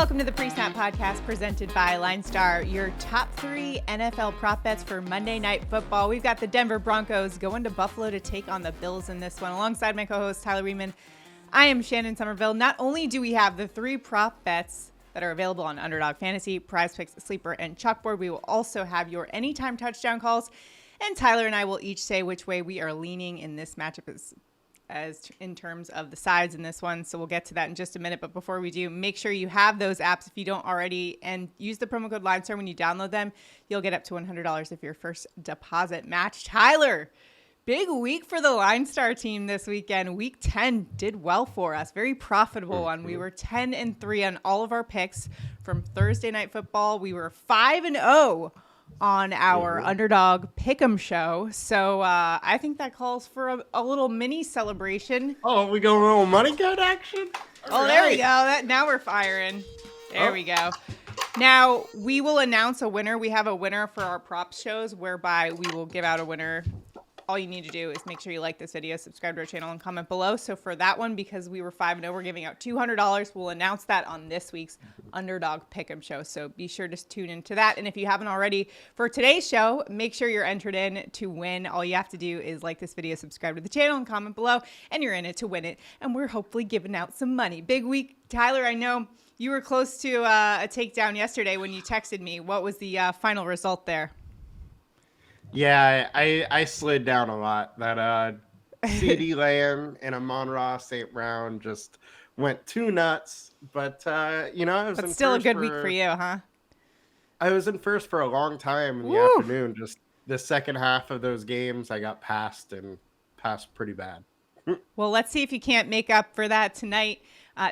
Welcome to the Pre-Snap Podcast presented by LineStar, your top 3 NFL prop bets for Monday Night Football. We've got the Denver Broncos going to Buffalo to take on the Bills in this one. Alongside my co-host, Tyler Wiemann, I am Shannon Sommerville. Not only do we have the 3 prop bets that are available on Underdog Fantasy, PrizePicks, Sleeper, and Chalkboard, we will also have your anytime touchdown calls. And Tyler and I will each say which way we are leaning in this matchup as in terms of the sides in this one. So we'll get to that in just a minute. But before we do, make sure you have those apps if you don't already, and use the promo code LineStar when you download them. You'll get up to $100 if your first deposit matched. Tyler, big week for the LineStar team this weekend. Week 10 did well for us. Very profitable one. We were 10-3 on all of our picks from Thursday Night Football. We were 5-0 on our Underdog Pickem show. So I think that calls for a little mini celebration. Oh, we go a little money good action? All there we go. Now we're firing. There we go. Now we will announce a winner. We have a winner for our props shows whereby we will give out a winner. All you need to do is make sure you like this video, subscribe to our channel, and comment below. So for that one, because we were 5-0, we're giving out $200. We'll announce that on this week's Underdog Pick'em show. So be sure to tune into that. And if you haven't already, for today's show, make sure you're entered in to win. All you have to do is like this video, subscribe to the channel, and comment below, and you're in it to win it. And we're hopefully giving out some money. Big week. Tyler, I know you were close to a takedown yesterday when you texted me. What was the final result there? Yeah, I slid down a lot. That CD Lamb and Amon-Ra St. Brown just went too nuts. But, I was in still a first good week for you, huh? I was in first for a long time in the afternoon. Just the second half of those games, I got passed pretty bad. Well, let's see if you can't make up for that tonight.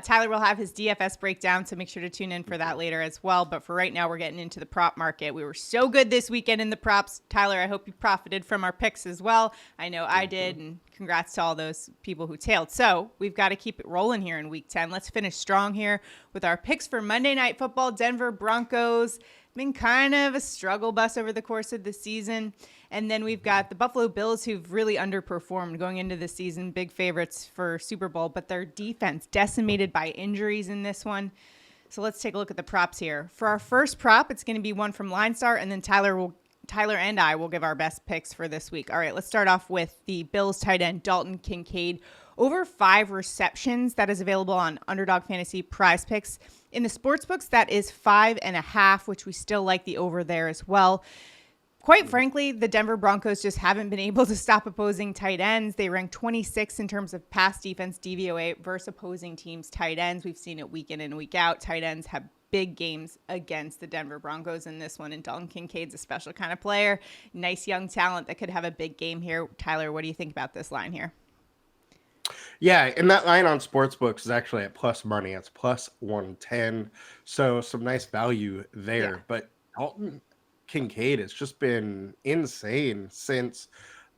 Tyler will have his DFS breakdown, so make sure to tune in for that later as well. But for right now, we're getting into the prop market. We were so good this weekend in the props. Tyler, I hope you profited from our picks as well. I know I did, and congrats to all those people who tailed. So we've got to keep it rolling here in Week 10. Let's finish strong here with our picks for Monday Night Football. Denver Broncos been kind of a struggle bus over the course of the season. And then we've got the Buffalo Bills, who've really underperformed going into the season, big favorites for Super Bowl, but their defense decimated by injuries in this one. So let's take a look at the props here. For our first prop, it's going to be one from LineStar, and then Tyler and I will give our best picks for this week. All right, let's start off with the Bills tight end, Dalton Kincaid. Over 5 receptions. That is available on Underdog Fantasy PrizePicks. In the sportsbooks, that is 5.5, which we still like the over there as well. Quite frankly, the Denver Broncos just haven't been able to stop opposing tight ends. They rank 26 in terms of pass defense DVOA versus opposing teams' tight ends. We've seen it week in and week out. Tight ends have big games against the Denver Broncos in this one, and Dalton Kincaid's a special kind of player. Nice young talent that could have a big game here. Tyler, what do you think about this line here? Yeah, and that line on sportsbooks is actually at plus money. It's plus 110. So some nice value there. Yeah. But Dalton Kincaid has just been insane since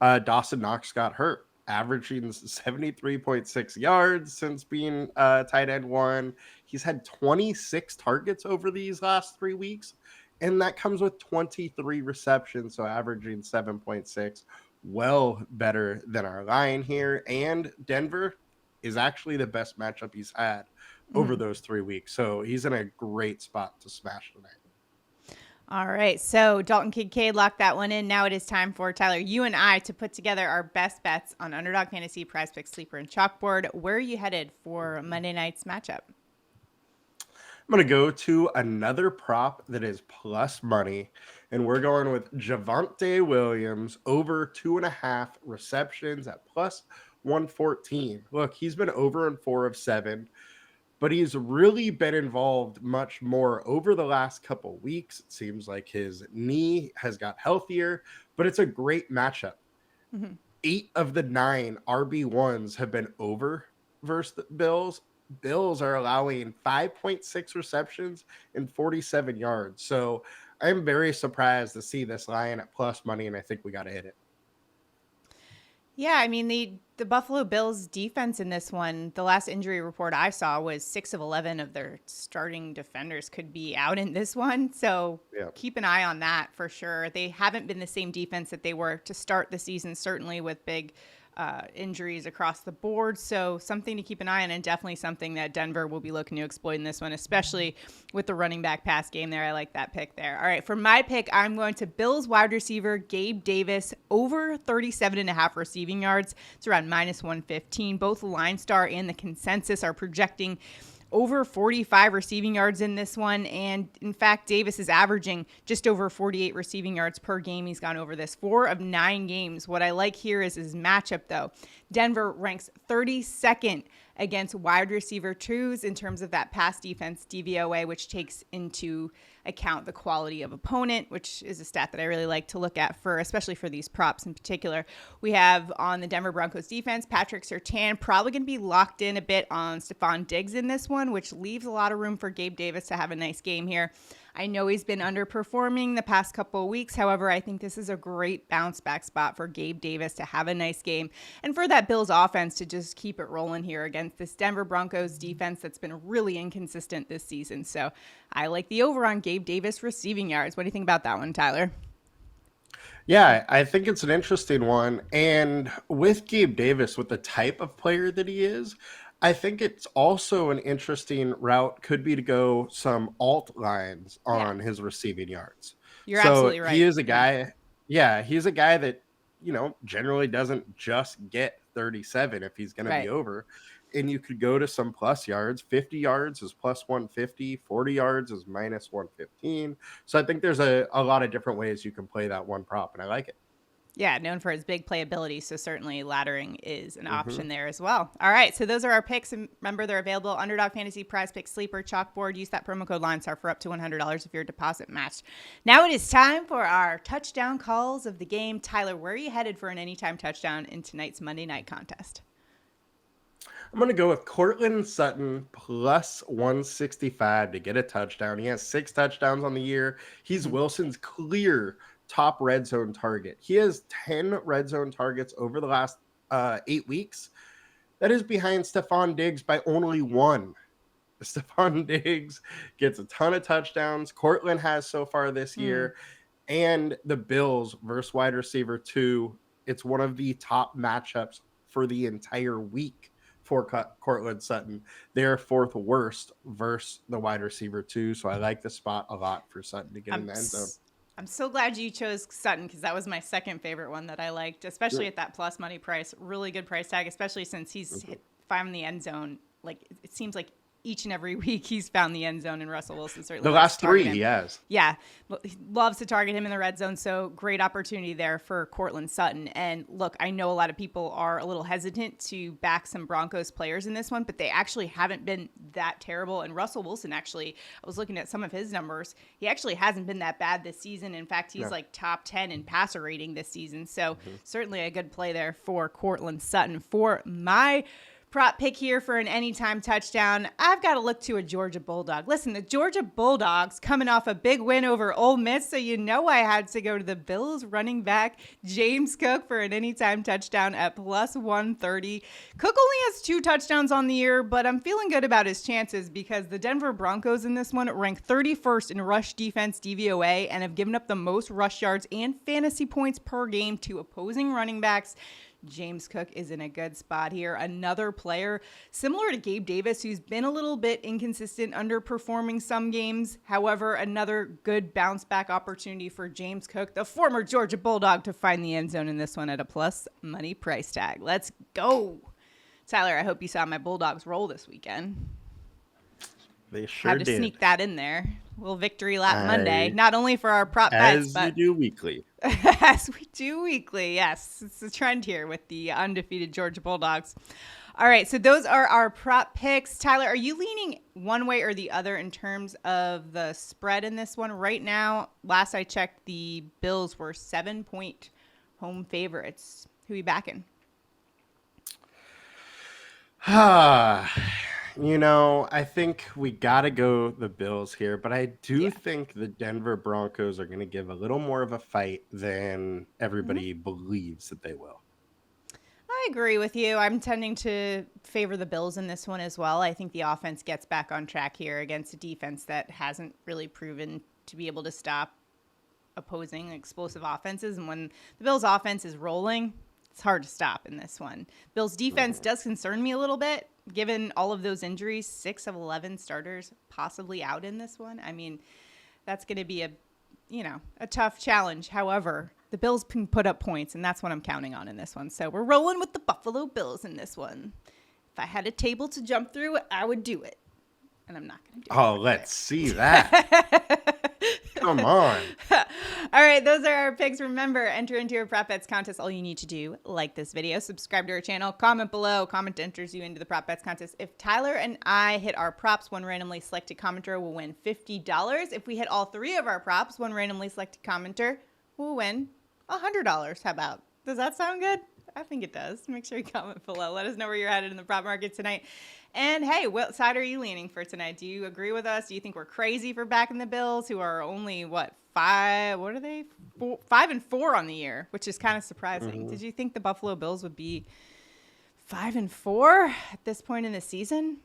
Dawson Knox got hurt, averaging 73.6 yards since being tight end 1. He's had 26 targets over these last 3 weeks, and that comes with 23 receptions, so averaging 7.6. Well better than our line here. And Denver is actually the best matchup he's had over those 3 weeks. So he's in a great spot to smash tonight. All right, so Dalton Kincaid locked that one in. Now it is time for Tyler, you and I, to put together our best bets on Underdog Fantasy, PrizePicks, Sleeper, and Chalkboard. Where are you headed for Monday night's matchup? I'm going to go to another prop that is plus money, and we're going with Javonte Williams over 2.5 receptions at plus 114. Look, he's been over in 4 of 7. But he's really been involved much more over the last couple weeks. It seems like his knee has got healthier, but it's a great matchup. 8 of the 9 RB1s have been over versus the Bills. Bills are allowing 5.6 receptions and 47 yards. So I'm very surprised to see this line at plus money, and I think we got to hit it. Yeah, I mean, the Buffalo Bills defense in this one, the last injury report I saw was 6 of 11 of their starting defenders could be out in this one. So keep an eye on that for sure. They haven't been the same defense that they were to start the season, certainly with big injuries across the board. So something to keep an eye on, and definitely something that Denver will be looking to exploit in this one, especially with the running back pass game there. I like that pick there. All right, for my pick, I'm going to Bills wide receiver Gabe Davis over 37.5 receiving yards. It's around -115. Both LineStar and the consensus are projecting over 45 receiving yards in this one. And in fact, Davis is averaging just over 48 receiving yards per game. He's gone over this 4 of 9 games. What I like here is his matchup, though. Denver ranks 32nd against wide receiver twos in terms of that pass defense DVOA, which takes into account the quality of opponent, which is a stat that I really like to look at for, especially for these props in particular. We have on the Denver Broncos defense, Patrick Surtain probably going to be locked in a bit on Stephon Diggs in this one, which leaves a lot of room for Gabe Davis to have a nice game here. I know he's been underperforming the past couple of weeks. However, I think this is a great bounce back spot for Gabe Davis to have a nice game and for that Bills offense to just keep it rolling here against this Denver Broncos defense that's been really inconsistent this season. So I like the over on Gabe Davis receiving yards. What do you think about that one, Tyler? Yeah, I think it's an interesting one. And with Gabe Davis, with the type of player that he is, I think it's also an interesting route could be to go some alt lines on his receiving yards. You're So absolutely right. he is a guy, he's a guy that, generally doesn't just get 37 if he's going to be over. And you could go to some plus yards. 50 yards is plus 150, 40 yards is minus 115. So I think there's a lot of different ways you can play that one prop, and I like it. Yeah, known for his big playability, so certainly laddering is an option there as well. All right, so those are our picks. And remember, they're available Underdog Fantasy, PrizePicks, Sleeper, Chalkboard. Use that promo code LineStar for up to $100 if your deposit matched. Now it is time for our touchdown calls of the game. Tyler, where are you headed for an anytime touchdown in tonight's Monday night contest? I'm going to go with Courtland Sutton plus 165 to get a touchdown. He has 6 touchdowns on the year. He's Wilson's clear top red zone target. He has 10 red zone targets over the last 8 weeks. That is behind Stephon Diggs by only 1. Stephon Diggs gets a ton of touchdowns. Courtland has so far this year. And the Bills versus wide receiver 2. It's one of the top matchups for the entire week for Courtland Sutton. They're 4th worst versus the wide receiver 2. So I like the spot a lot for Sutton to get in the end zone. I'm so glad you chose Sutton because that was my second favorite one that I liked, especially at that plus money price. Really good price tag, especially since he's found the end zone. Like it seems like each and every week he's found the end zone, and Russell Wilson certainly the last 3 he has. Yeah, he loves to target him in the red zone, so great opportunity there for Courtland Sutton. And look, I know a lot of people are a little hesitant to back some Broncos players in this one, but they actually haven't been that terrible. And Russell Wilson, actually, I was looking at some of his numbers. He actually hasn't been that bad this season. In fact, he's like top 10 in passer rating this season. So certainly a good play there for Courtland Sutton. For my prop pick here for an anytime touchdown, I've got to look to a Georgia Bulldog. Listen, the Georgia Bulldogs coming off a big win over Ole Miss, so you know I had to go to the Bills running back James Cook for an anytime touchdown at plus 130. Cook only has 2 touchdowns on the year, but I'm feeling good about his chances because the Denver Broncos in this one rank 31st in rush defense DVOA and have given up the most rush yards and fantasy points per game to opposing running backs. James Cook is in a good spot here. Another player similar to Gabe Davis, who's been a little bit inconsistent, underperforming some games. However, another good bounce back opportunity for James Cook, the former Georgia Bulldog, to find the end zone in this one at a plus money price tag. Let's go. Tyler, I hope you saw my Bulldogs roll this weekend. They sure did. Had to sneak that in there. Little victory lap Monday, not only for our prop bets, but as you do weekly. As we do weekly, yes. It's a trend here with the undefeated Georgia Bulldogs. All right, so those are our prop picks. Tyler, are you leaning one way or the other in terms of the spread in this one? Right now, last I checked, the Bills were 7-point home favorites. Who are you backing? I think we got to go the Bills here, but I do think the Denver Broncos are going to give a little more of a fight than everybody believes that they will. I agree with you. I'm tending to favor the Bills in this one as well. I think the offense gets back on track here against a defense that hasn't really proven to be able to stop opposing explosive offenses. And when the Bills offense is rolling, It's hard to stop in this one. Bills defense does concern me a little bit, given all of those injuries. 6 of 11 starters possibly out in this one. I mean, that's going to be a tough challenge. However, the Bills can put up points, and that's what I'm counting on in this one. So we're rolling with the Buffalo Bills in this one. If I had a table to jump through, I would do it. And I'm not going to do it. Oh, let's see that. Come on. All right, those are our picks. Remember, enter into your Prop Bets contest. All you need to do, like this video, subscribe to our channel, comment below. Comment enters you into the Prop Bets contest. If Tyler and I hit our props, one randomly selected commenter will win $50. If we hit all 3 of our props, one randomly selected commenter will win $100. How about? Does that sound good? I think it does. Make sure you comment below. Let us know where you're at in the prop market tonight. And hey, what side are you leaning for tonight? Do you agree with us? Do you think we're crazy for backing the Bills, who are only, 5 and 4 on the year, which is kind of surprising. Did you think the Buffalo Bills would be 5 and 4 at this point in the season?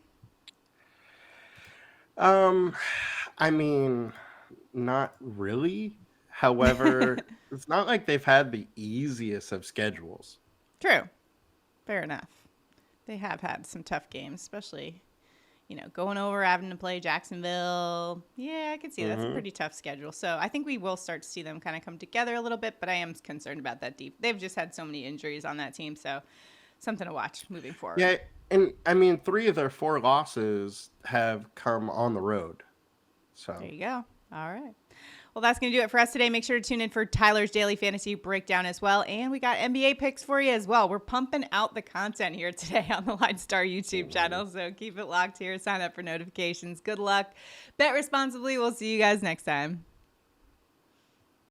I mean, not really. However, it's not like they've had the easiest of schedules. True. Fair enough. They have had some tough games, especially, going over, having to play Jacksonville. Yeah, I can see that's a pretty tough schedule. So I think we will start to see them kind of come together a little bit, but I am concerned about that deep. They've just had so many injuries on that team, so something to watch moving forward. Yeah, and I mean, 3 of their 4 losses have come on the road. So there you go. All right. Well, that's going to do it for us today. Make sure to tune in for Tyler's Daily Fantasy Breakdown as well. And we got NBA picks for you as well. We're pumping out the content here today on the LineStar YouTube channel. So keep it locked here. Sign up for notifications. Good luck. Bet responsibly. We'll see you guys next time.